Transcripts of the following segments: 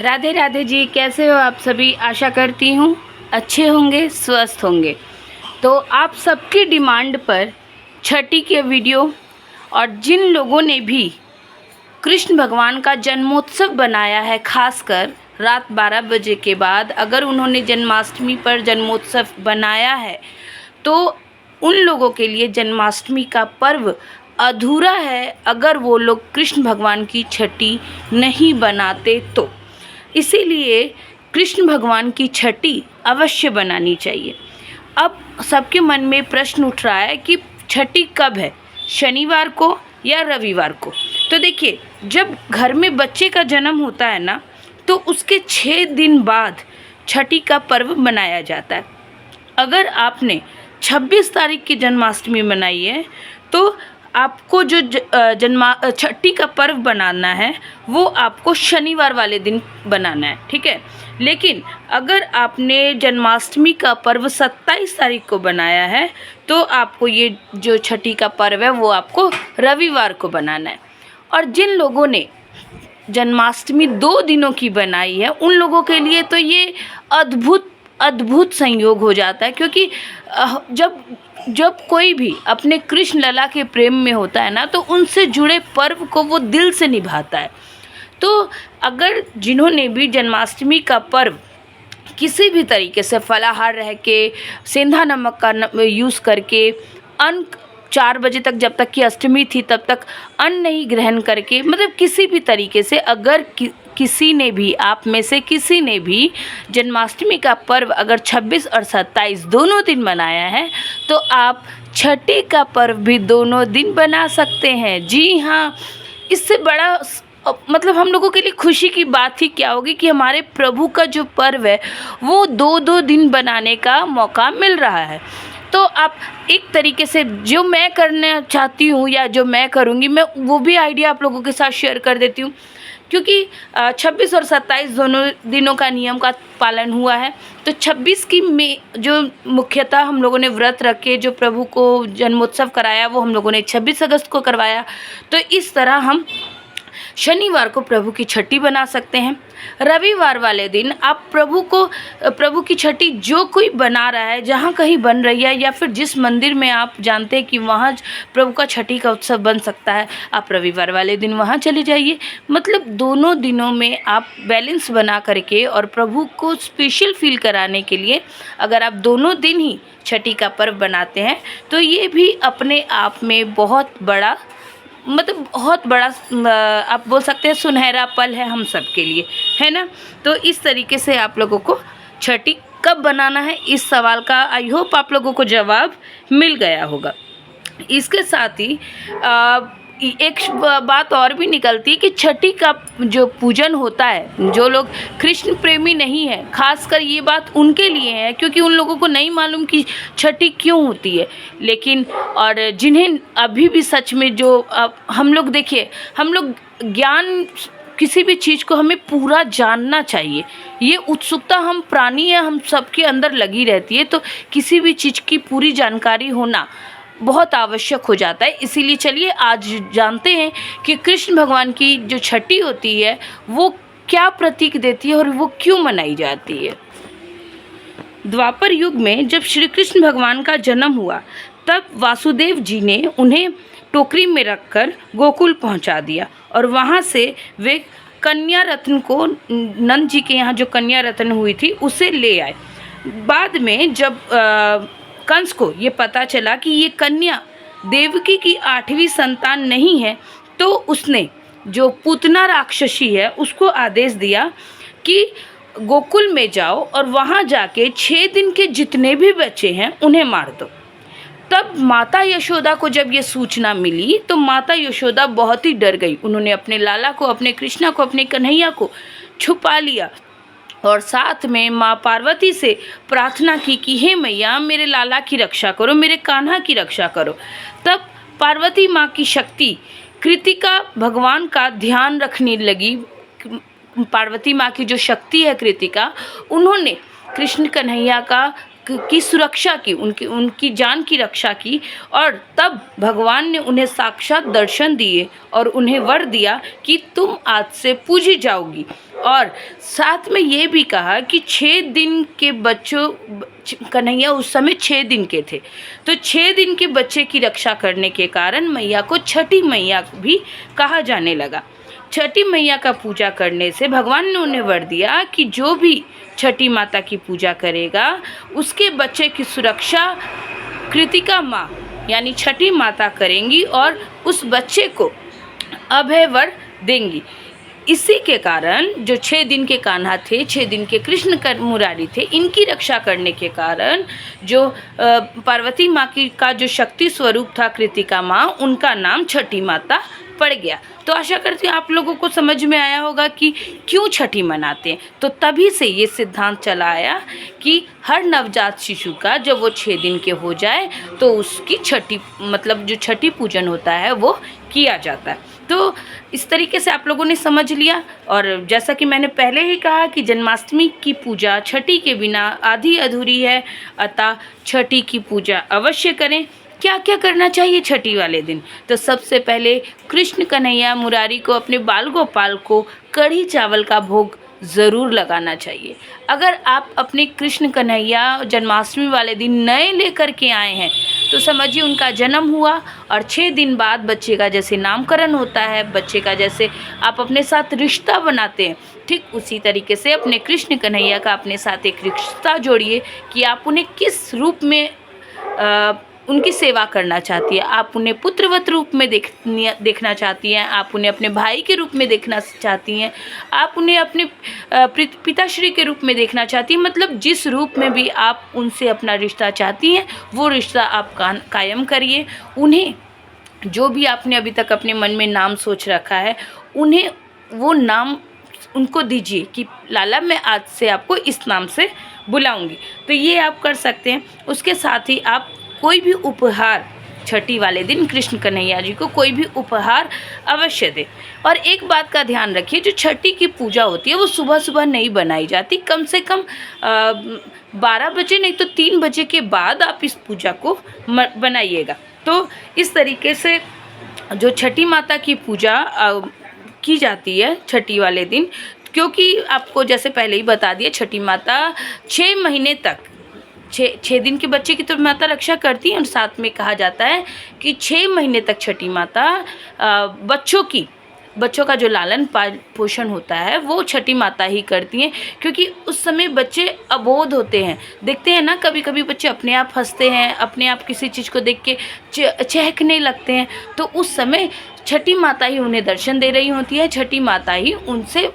राधे राधे जी, कैसे हो आप सभी। आशा करती हूँ अच्छे होंगे, स्वस्थ होंगे। तो आप सबकी डिमांड पर छठी के वीडियो और जिन लोगों ने भी कृष्ण भगवान का जन्मोत्सव बनाया है, खासकर रात 12 बजे के बाद अगर उन्होंने जन्माष्टमी पर जन्मोत्सव बनाया है तो उन लोगों के लिए जन्माष्टमी का पर्व अधूरा है अगर वो लोग कृष्ण भगवान की छठी नहीं बनाते तो। इसीलिए कृष्ण भगवान की छठी अवश्य बनानी चाहिए। अब सबके मन में प्रश्न उठ रहा है कि छठी कब है, शनिवार को या रविवार को। तो देखिए, जब घर में बच्चे का जन्म होता है ना, तो उसके 6 दिन बाद छठी का पर्व मनाया जाता है। अगर आपने 26 तारीख की जन्माष्टमी मनाई है तो आपको जो छठी का पर्व बनाना है वो आपको शनिवार वाले दिन बनाना है, ठीक है। लेकिन अगर आपने जन्माष्टमी का पर्व 27 तारीख को बनाया है तो आपको ये जो छठी का पर्व है वो आपको रविवार को बनाना है। और जिन लोगों ने जन्माष्टमी 2 दिनों की बनाई है उन लोगों के लिए तो ये अद्भुत संयोग हो जाता है, क्योंकि जब कोई भी अपने कृष्ण लला के प्रेम में होता है ना, तो उनसे जुड़े पर्व को वो दिल से निभाता है। तो अगर जिन्होंने भी जन्माष्टमी का पर्व किसी भी तरीके से फलाहार रह के, सेंधा नमक का यूज़ करके, अन्न 4 बजे तक, जब तक की अष्टमी थी तब तक अन्न नहीं ग्रहण करके, मतलब किसी भी तरीके से अगर किसी ने भी, आप में से किसी ने भी जन्माष्टमी का पर्व अगर 26 और 27 दोनों दिन मनाया है तो आप छठी का पर्व भी दोनों दिन बना सकते हैं। जी हाँ, इससे बड़ा मतलब हम लोगों के लिए खुशी की बात ही क्या होगी कि हमारे प्रभु का जो पर्व है वो 2-2 दिन बनाने का मौका मिल रहा है। तो आप एक तरीके से जो मैं करना चाहती हूँ या जो मैं करूँगी, मैं वो भी आइडिया आप लोगों के साथ शेयर कर देती हूँ, क्योंकि 26 और 27 दोनों दिनों का नियम का पालन हुआ है। तो 26 की में जो मुख्यतः हम लोगों ने व्रत रख के जो प्रभु को जन्मोत्सव कराया वो हम लोगों ने 26 अगस्त को करवाया। तो इस तरह हम शनिवार को प्रभु की छठी बना सकते हैं। रविवार वाले दिन आप प्रभु की छठी जो कोई बना रहा है, जहाँ कहीं बन रही है, या फिर जिस मंदिर में आप जानते हैं कि वहाँ प्रभु का छठी का उत्सव बन सकता है, आप रविवार वाले दिन वहाँ चले जाइए। मतलब दोनों दिनों में आप बैलेंस बना करके और प्रभु को स्पेशल फील कराने के लिए अगर आप दोनों दिन ही छठी का पर्व बनाते हैं तो ये भी अपने आप में बहुत बड़ा आप बोल सकते हैं सुनहरा पल है हम सब के लिए, है ना। तो इस तरीके से आप लोगों को छठी कब बनाना है, इस सवाल का आई होप आप लोगों को जवाब मिल गया होगा। इसके साथ ही एक बात और भी निकलती है कि छठी का जो पूजन होता है, जो लोग कृष्ण प्रेमी नहीं है, खासकर ये बात उनके लिए है क्योंकि उन लोगों को नहीं मालूम कि छठी क्यों होती है। लेकिन और जिन्हें अभी भी सच में जो हम लोग देखिए, हम लोग ज्ञान किसी भी चीज़ को हमें पूरा जानना चाहिए, ये उत्सुकता हम प्राणी है, हम सबके अंदर लगी रहती है। तो किसी भी चीज़ की पूरी जानकारी होना बहुत आवश्यक हो जाता है। इसीलिए चलिए आज जानते हैं कि कृष्ण भगवान की जो छठी होती है वो क्या प्रतीक देती है और वो क्यों मनाई जाती है। द्वापर युग में जब श्री कृष्ण भगवान का जन्म हुआ तब वासुदेव जी ने उन्हें टोकरी में रखकर गोकुल पहुंचा दिया और वहां से वे कन्या रत्न को, नंद जी के यहाँ जो कन्या रत्न हुई थी, उसे ले आए। बाद में जब कंस को ये पता चला कि ये कन्या देवकी की 8वीं संतान नहीं है तो उसने जो पूतना राक्षसी है उसको आदेश दिया कि गोकुल में जाओ और वहाँ जाके 6 दिन के जितने भी बच्चे हैं उन्हें मार दो। तब माता यशोदा को जब ये सूचना मिली तो माता यशोदा बहुत ही डर गई। उन्होंने अपने लाला को, अपने कृष्णा को, अपने कन्हैया को छुपा लिया और साथ में माँ पार्वती से प्रार्थना की कि हे मैया मेरे लाला की रक्षा करो, मेरे कान्हा की रक्षा करो। तब पार्वती माँ की शक्ति कृतिका भगवान का ध्यान रखने लगी। पार्वती माँ की जो शक्ति है कृतिका, उन्होंने कृष्ण कन्हैया का की सुरक्षा की, उनकी जान की रक्षा की। और तब भगवान ने उन्हें साक्षात दर्शन दिए और उन्हें वर दिया कि तुम आज से पूजी जाओगी। और साथ में ये भी कहा कि 6 दिन के बच्चों, कन्हैया उस समय 6 दिन के थे, तो 6 दिन के बच्चे की रक्षा करने के कारण मैया को छठी मैया भी कहा जाने लगा। छठी मैया का पूजा करने से भगवान ने उन्हें वर दिया कि जो भी छठी माता की पूजा करेगा उसके बच्चे की सुरक्षा कृतिका माँ यानी छठी माता करेंगी और उस बच्चे को अभय वर देंगी। इसी के कारण जो 6 दिन के कान्हा थे, 6 दिन के कृष्ण मुरारी थे, इनकी रक्षा करने के कारण जो पार्वती माँ की का जो शक्ति स्वरूप था कृतिका माँ, उनका नाम छठी माता पड़ गया। तो आशा करती हूँ आप लोगों को समझ में आया होगा कि क्यों छठी मनाते हैं। तो तभी से ये सिद्धांत चला आया कि हर नवजात शिशु का जब वो 6 दिन के हो जाए तो उसकी छठी मतलब जो छठी पूजन होता है वो किया जाता है। तो इस तरीके से आप लोगों ने समझ लिया। और जैसा कि मैंने पहले ही कहा कि जन्माष्टमी की पूजा छठी के बिना आधी अधूरी है, अतः छठी की पूजा अवश्य करें। क्या क्या करना चाहिए छठी वाले दिन? तो सबसे पहले कृष्ण कन्हैया मुरारी को, अपने बाल गोपाल को कढ़ी चावल का भोग ज़रूर लगाना चाहिए। अगर आप अपने कृष्ण कन्हैया जन्माष्टमी वाले दिन नए लेकर के आए हैं तो समझिए उनका जन्म हुआ और 6 दिन बाद बच्चे का जैसे नामकरण होता है, बच्चे का जैसे आप अपने साथ रिश्ता बनाते हैं, ठीक उसी तरीके से अपने कृष्ण कन्हैया का अपने साथ एक रिश्ता जोड़िए कि आप उन्हें किस रूप में उनकी सेवा करना चाहती है। आप उन्हें पुत्रवत रूप में देखना चाहती हैं, आप उन्हें अपने भाई के रूप में देखना चाहती हैं, आप उन्हें अपने पिताश्री के रूप में देखना चाहती हैं। मतलब जिस रूप में भी आप उनसे अपना रिश्ता चाहती हैं वो रिश्ता आप कायम करिए। उन्हें जो भी आपने अभी तक अपने मन में नाम सोच रखा है उन्हें वो नाम उनको दीजिए कि लाला मैं आज से आपको इस नाम से बुलाऊंगी। तो ये आप कर सकते हैं। उसके साथ ही आप कोई भी उपहार छठी वाले दिन कृष्ण कन्हैया जी को कोई भी उपहार अवश्य दें। और एक बात का ध्यान रखिए, जो छठी की पूजा होती है वो सुबह सुबह नहीं बनाई जाती, कम से कम 12 बजे नहीं तो 3 बजे के बाद आप इस पूजा को बनाइएगा। तो इस तरीके से जो छठी माता की पूजा की जाती है छठी वाले दिन, क्योंकि आपको जैसे पहले ही बता दिया छठी माता 6 महीने तक 6 दिन के बच्चे की तो माता रक्षा करती हैं और साथ में कहा जाता है कि 6 महीने तक छठी माता बच्चों का जो लालन पोषण होता है वो छठी माता ही करती हैं, क्योंकि उस समय बच्चे अबोध होते हैं। देखते हैं ना कभी कभी बच्चे अपने आप हंसते हैं, अपने आप किसी चीज़ को देख के चहकने लगते हैं, तो उस समय छठी माता ही उन्हें दर्शन दे रही होती है, छठी माता ही उनसे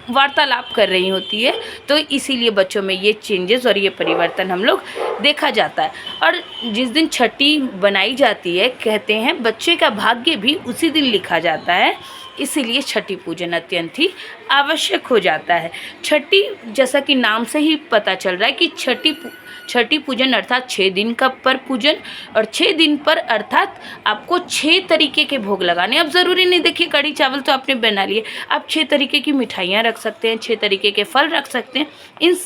वार्तालाप कर रही होती है। तो इसीलिए बच्चों में ये चेंजेस और ये परिवर्तन हम लोग देखा जाता है। और जिस दिन छठी बनाई जाती है कहते हैं बच्चे का भाग्य भी उसी दिन लिखा जाता है, इसीलिए छठी पूजन अत्यंत ही आवश्यक हो जाता है। छठी जैसा कि नाम से ही पता चल रहा है कि छठी पूजन अर्थात 6 दिन का पर पूजन, और 6 दिन पर अर्थात आपको 6 तरीके के भोग लगाने। अब ज़रूरी नहीं, देखिए कढ़ी चावल तो आपने बना लिए, आप 6 तरीके की मिठाइयाँ रख सकते हैं, 6 तरीके के फल रख सकते हैं। इन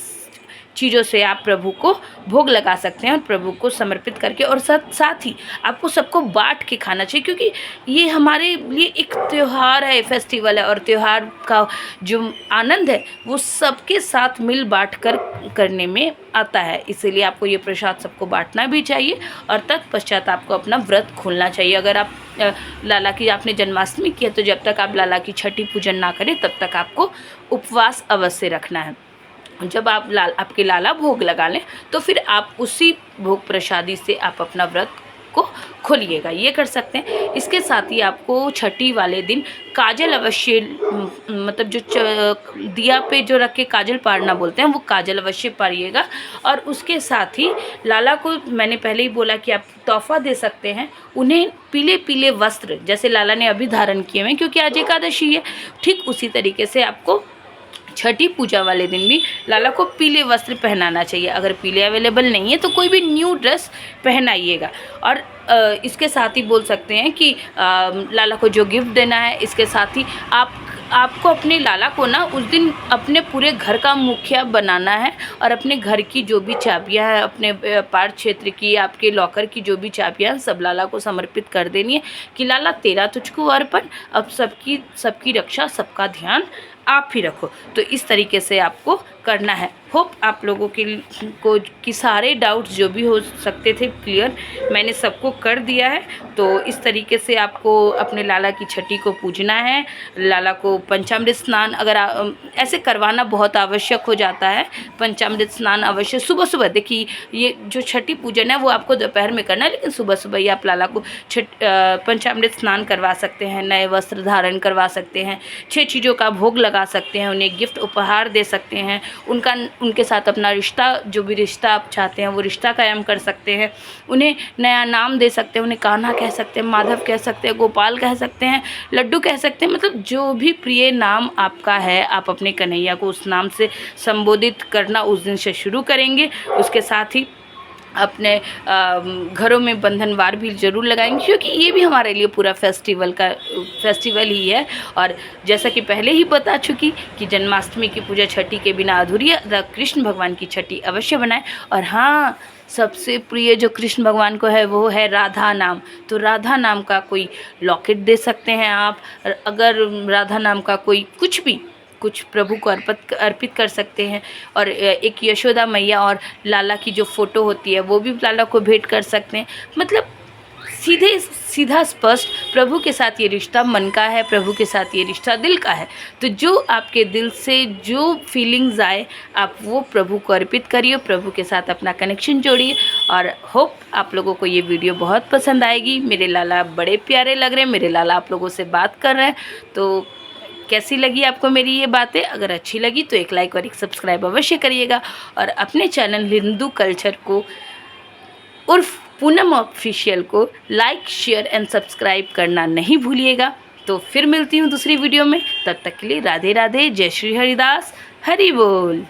चीज़ों से आप प्रभु को भोग लगा सकते हैं और प्रभु को समर्पित करके, और साथ ही आपको सबको बांट के खाना चाहिए, क्योंकि ये हमारे लिए एक त्यौहार है, फेस्टिवल है, और त्यौहार का जो आनंद है वो सबके साथ मिल बांट कर करने में आता है। इसीलिए आपको ये प्रसाद सबको बांटना भी चाहिए और तत्पश्चात आपको अपना व्रत खोलना चाहिए। अगर आप लाला की आपने जन्माष्टमी किया तो जब तक आप लाला की छठी पूजन ना करें तब तक आपको उपवास अवश्य रखना है। जब आप आपके लाला भोग लगा लें तो फिर आप उसी भोग प्रसादी से आप अपना व्रत को खोलिएगा, ये कर सकते हैं। इसके साथ ही आपको छठी वाले दिन काजल अवश्य, मतलब जो दिया पे जो रख के काजल पारना बोलते हैं वो काजल अवश्य पारिएगा। और उसके साथ ही लाला को मैंने पहले ही बोला कि आप तोहफा दे सकते हैं, उन्हें पीले पीले वस्त्र जैसे लाला ने अभी धारण किए हुए हैं क्योंकि आज एकादशी है, ठीक उसी तरीके से आपको छठी पूजा वाले दिन भी लाला को पीले वस्त्र पहनाना चाहिए। अगर पीले अवेलेबल नहीं है तो कोई भी न्यू ड्रेस पहनाइएगा। और इसके साथ ही बोल सकते हैं कि लाला को जो गिफ्ट देना है, इसके साथ ही आप आपको अपने लाला को ना उस दिन अपने पूरे घर का मुखिया बनाना है और अपने घर की जो भी चाबियां हैं, अपने पार क्षेत्र की, आपके लॉकर की जो भी चाबियां हैं, सब लाला को समर्पित कर देनी है कि लाला तेरा तुझको अर्पण, अब सबकी रक्षा, सबका ध्यान आप ही रखो। तो इस तरीके से आपको करना है। होप आप लोगों की सारे डाउट्स जो भी हो सकते थे क्लियर मैंने सबको कर दिया है। तो इस तरीके से आपको अपने लाला की छठी को पूजना है। लाला को पंचामृत स्नान अगर ऐसे करवाना बहुत आवश्यक हो जाता है। पंचामृत स्नान अवश्य सुबह सुबह, देखिए ये जो छठी पूजन है वो आपको दोपहर में करना है, लेकिन सुबह सुबह ही आप लाला को पंचामृत स्नान करवा सकते हैं, नए वस्त्र धारण करवा सकते हैं, 6 चीज़ों का भोग लगा सकते हैं, उन्हें गिफ्ट उपहार दे सकते हैं, उनके साथ अपना रिश्ता, जो भी रिश्ता आप चाहते हैं वो रिश्ता कायम कर सकते हैं, उन्हें नया नाम दे सकते हैं, उन्हें कान्हा कह सकते हैं, माधव कह सकते हैं, गोपाल कह सकते हैं, लड्डू कह सकते हैं, मतलब जो भी प्रिय नाम आपका है आप अपने कन्हैया को उस नाम से संबोधित करना उस दिन से शुरू करेंगे। उसके साथ ही अपने घरों में बंधनवार भी ज़रूर लगाएंगे, क्योंकि ये भी हमारे लिए पूरा फेस्टिवल ही है। और जैसा कि पहले ही बता चुकी कि जन्माष्टमी की पूजा छठी के बिना अधूरी है, अतः कृष्ण भगवान की छठी अवश्य बनाएं। और हाँ, सबसे प्रिय जो कृष्ण भगवान को है वो है राधा नाम। तो राधा नाम का कोई लॉकेट दे सकते हैं आप, अगर राधा नाम का कोई कुछ प्रभु को अर्पित कर सकते हैं। और एक यशोदा मैया और लाला की जो फ़ोटो होती है वो भी लाला को भेंट कर सकते हैं। मतलब सीधा स्पष्ट प्रभु के साथ ये रिश्ता मन का है, प्रभु के साथ ये रिश्ता दिल का है। तो जो आपके दिल से जो फीलिंग्स आए आप वो प्रभु को अर्पित करिए, प्रभु के साथ अपना कनेक्शन जोड़िए। और होप आप लोगों को ये वीडियो बहुत पसंद आएगी। मेरे लाला बड़े प्यारे लग रहे हैं, मेरे लाला आप लोगों से बात कर रहे हैं। तो कैसी लगी आपको मेरी ये बातें? अगर अच्छी लगी तो एक लाइक और एक सब्सक्राइब अवश्य करिएगा। और अपने चैनल हिंदू कल्चर को उर्फ पूनम ऑफिशियल को लाइक, शेयर एंड सब्सक्राइब करना नहीं भूलिएगा। तो फिर मिलती हूँ दूसरी वीडियो में, तब तक के लिए राधे राधे, जय श्री हरिदास, हरि बोल।